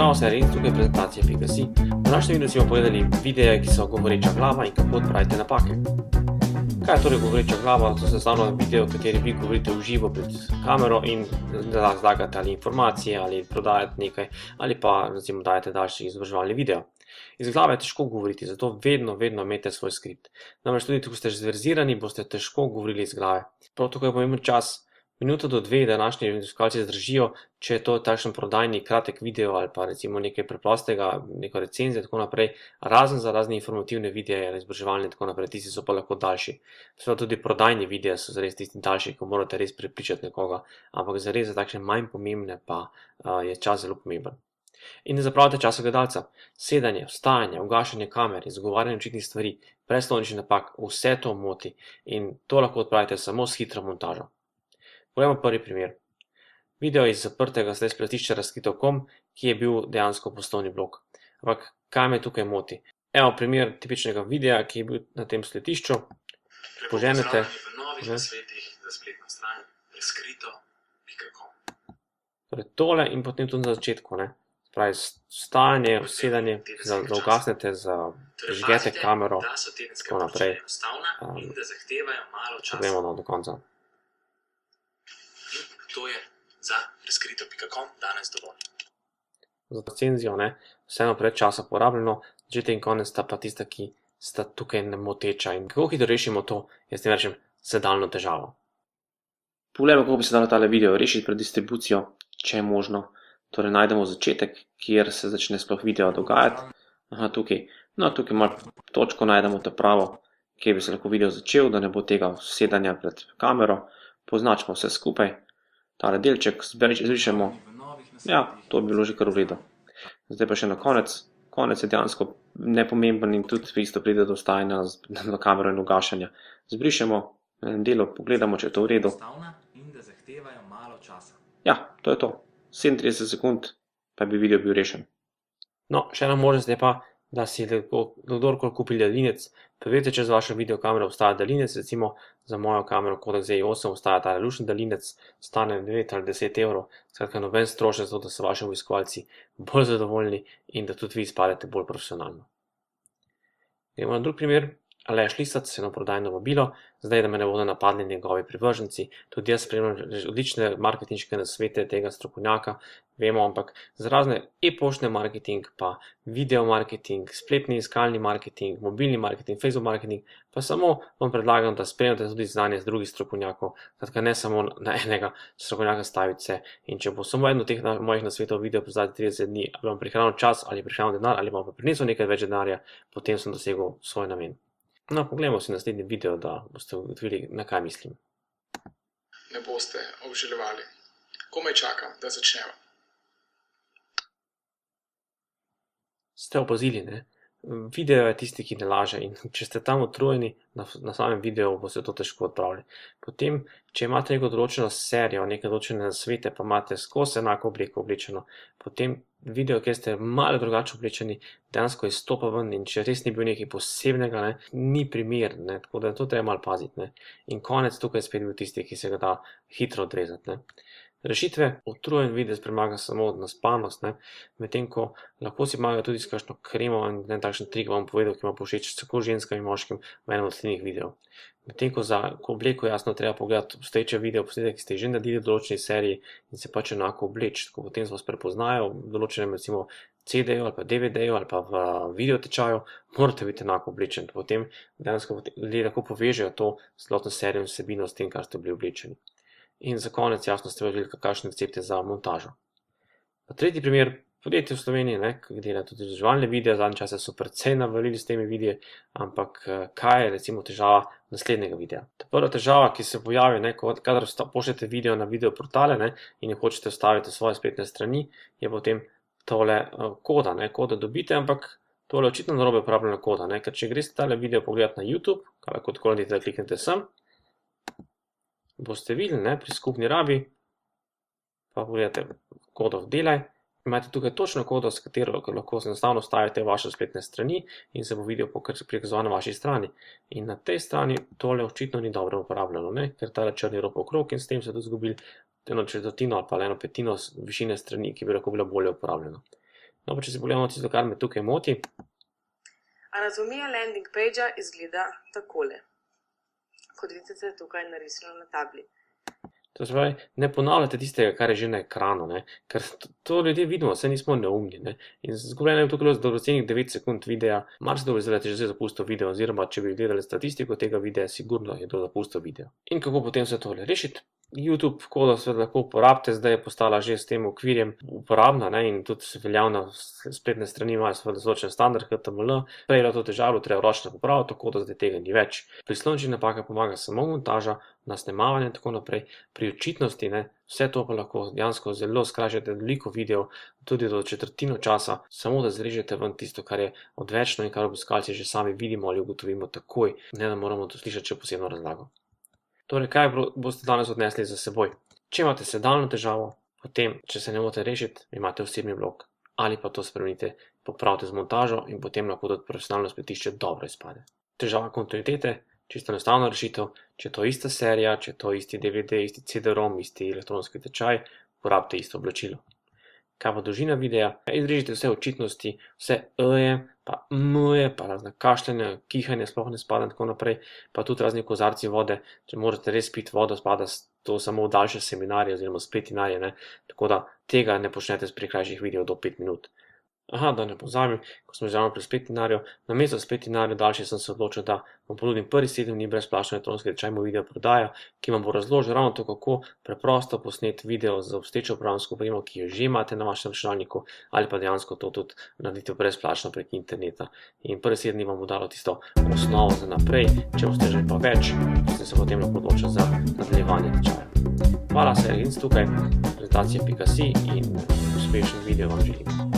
Zdravo, se in tukaj prezentacija.si. V današnjem videu si bomo pogledali videe, ki so govoreča glava in kako odpraviti napake. Kaj je torej govoreča glava? To je stavno video, v kateri vi govorite v živo pred kamero in razlagate ali informacije, ali prodajate nekaj, ali pa recimo dajete daljši izobraževalni video. Iz glave je težko govoriti, zato vedno imejte svoj skript. Namreč tudi, ko ste zverzirani, boste težko govorili iz glave. Prav tako je pomemben čas, minuto do dve, da današnji obiskovalci zdržijo, če je to takšen prodajni kratek video ali pa recimo nekaj preprostega, neko recenzijo in tako naprej, razen za razne informativne videe ali izobraževalne in tako naprej, tisti so pa lahko daljši. Seveda tudi prodajni videi so zares tisti daljši, ko morate res prepričati nekoga, ampak zares za takšne manj pomembne pa je čas zelo pomemben. In ne zapravljate časa gledalca. Sedanje, vstajanje, ugašanje kamer, izgovarjanje očitnih stvari, preslovenčnih napak, vse to moti in to lahko odpravite samo s hitro montažo. Poglejmo prvi primer. Video iz zaprtega spletišča razkrito.com, ki je bil dejansko poslovni blog. Ampak kaj me tukaj moti? Evo primer tipičnega videa, ki je bil na tem spletišču. Poženete. Torej tole in potem tudi na začetku. Pravi vstajanje, vsedanje, da ugasnete, prižgete kamero, tako naprej. Poglejmo do konca. To je za razkrito.com danes dovolj. Za recenzijo, vseeno preveč časa porabljeno, začetek in konec sta pa tista, ki sta tukaj nemoteča. In kako hitro rešimo to, jaz tem rečem, sedalno težavo. Poglejmo, kako bi se dalo tale video rešiti pred distribucijo, če je možno. Torej najdemo začetek, kjer se začne sploh video dogajati. Tukaj. No, tukaj malo točko najdemo ta pravo, kjer bi se lahko video začel, da ne bo tega sedanja pred kamero. Poznačimo vse skupaj. Tale delček zbrišemo. Ja, to bi bilo že kar v redu. Zdaj pa še na konec. Konec je dejansko nepomemben in tudi isto pride do vstajanja na kamero in ugašanja. Zbrišemo na enem delu, pogledamo, če je to v redu. Ja, to je to. 37 sekund, pa bi video bil rešen. No, še ena možnost je pa, da si kdorkoli kupi daljinec. Preverite, če z vašo videokamero obstaja daljinec, recimo za mojo kamero Kodak Z8 obstaja ta lušen daljinec, stane 9 ali 10 evrov, skratka noben strošek za to, da so vaši obiskovalci bolj zadovoljni in da tudi vi izpadete bolj profesionalno. Gremo na drug primer. Aleš Lisac, eno prodajno vabilo, zdaj da me ne bodo napadli njegovi privrženci. Tudi jaz spremljam odlične marketinške nasvete tega strokovnjaka, vemo, ampak za razne e-poštne marketing, pa video marketing, spletni iskalni marketing, mobilni marketing, Facebook marketing, pa samo vam predlagam, da spremljate tudi znanje z drugih strokovnjakov, skratka ne samo na enega strokovnjaka staviti se. In če bo samo eno od teh mojih nasvetov video pozdraviti 30 dni, ali vam prihranil čas, ali prihranil denar, ali vam pa prinesel nekaj več denarja, potem sem dosegel svoj namen. No, poglejmo si naslednji video, da boste ugotovili, na kaj mislim. Ne boste obžalovali. Komaj čakam, da začnemo. Ste opazili, Video je tisti, ki ne laže in če ste tam utrujeni na samem videu, boste to težko odpravili. Potem, če imate neko določeno serijo, neke določene nasvete, pa imate skozi enako obleko oblečeno, potem video, kjer ste malo drugače oblečeni, dejansko izstopa ven in če res ni bil nekaj posebnega, ni primer, tako da to treba malo paziti. In konec tukaj spet bil tisti, ki se ga da hitro odrezati. Rešitve, utrujen videz premaga samo naspanost, medtem ko lahko si pomaga tudi s kakšno kremo in takšen trik vam povedal, ki ima povšeč tako ženskam in moškim v enem od naslednjih videov. Medtem ko za obleko jasno treba pogledati obstoječe video posnetek, ki ste že naredili v določeni seriji in se pač enako obleči, tako potem se vas prepoznajo v določenem recimo CD-ju ali pa DVD-ju ali pa v videotečaju, morate biti enako oblečeni, potem dejansko ljudje lahko povežejo to celotno serijo in vsebino s tem, kar ste bili oblečeni. In za konec jasno ste vedeli, kakšne recepte za montažo. Tretji primer, podjetje v Sloveniji, ki dela tudi izobraževalne videe, zadnje čase so precej navalili s temi videi, ampak kaj je recimo težava naslednjega videa? Ta prva težava, ki se pojavi, kadar pošljete video na videoportale in jo hočete vstaviti v svoje spletne strani, je potem tole koda. Koda dobite, ampak tole je očitno narobe uporabljena koda, ker če greste tale video pogledati na YouTube, kaj lahko tako naredite, da kliknete sem, boste videli pri skupni rabi, pa pogledate kodo vdelaj, imate tukaj točno kodo, s katero lahko enostavno vstavite vaše spletne strani in se bo video prikazoval na vaši strani. In na tej strani tole očitno ni dobro uporabljeno, ker tale črni rob okrog in s tem se tudi izgubili eno četrtino ali pa eno petino višine strani, ki bi lahko bila bolje uporabljena. No, pa če si pogledamo tisto, kar me tukaj moti. Anatomija landing pagea izgleda takole. Kot vidite tukaj narisano na tabli. To se pravi, ne ponavljate tistega, kar je že na ekranu, ne? Ker to ljudje vidimo, vse nismo neumni. Ne? In zgubljeno je tukaj dobrocenih 9 sekund videa, marsikdo bi zdaj že zapustil video, oziroma če bi gledali statistiko tega videa, sigurno je to zapustil video. In kako potem se tole rešiti? YouTube kodo seveda lahko uporabite, zdaj je postala že s tem okvirjem uporabna, ne? In tudi veljavna spletne strani imajo seveda določen standard HTML. Prej je bilo to težavo, treba ročno popraviti, tako da zdaj tega ni več. Pri slovenščini napaka pomaga samo montaža, nasnemavanje in tako naprej. Pri očitnosti, ne, vse to pa lahko dejansko zelo skrajšate veliko videov, tudi do četrtino časa, samo da zrežete ven tisto, kar je odvečno in kar obiskalci že sami vidimo ali ugotovimo takoj, ne da moramo to slišati še posebno razlago. Torej, kaj boste danes odnesli za seboj? Če imate sedalno težavo, potem, če se ne morete rešiti, imate osebni blog ali pa to spremenite, popravite z montažo in potem lahko tudi profesionalno spletišče dobro izpade. Težava kontinuitete, čisto enostavna rešitev, če je to ista serija, če je to isti DVD, isti CD-ROM, isti elektronski tečaj, uporabite isto oblačilo. Kaj pa dolžina videa? Izrežite vse očitnosti, vse e-je, pa m-je, pa razne kašljanje, kihanje, sploh ne spada in tako naprej, pa tudi razni kozarci vode, če morate res piti vodo, spada to samo v daljše seminarje oziroma spletinarje, ne? Tako da tega ne počnete s prekrajših videov do 5 minut. Aha, da ne pozabim, ko smo že ravno pri spletinarju, namesto spletinarju daljše sem se odločil, da vam ponudim prvi 7 dni brezplačno elektronski tečaj moj video prodaja, ki vam bo razložil ravno to, kako preprosto posneti video z obstoječo programsko opremo, ki jo že imate na vašem računalniku, ali pa dejansko to tudi naredite brezplačno prek interneta. In prvi 7 dni vam bo dalo tisto osnovo za naprej, če boste že pa več, boste se potem lahko odločili za nadaljevanje tečaja. Hvala, Sergej Hinc tukaj, prezentacija.si in uspešen video vam želim.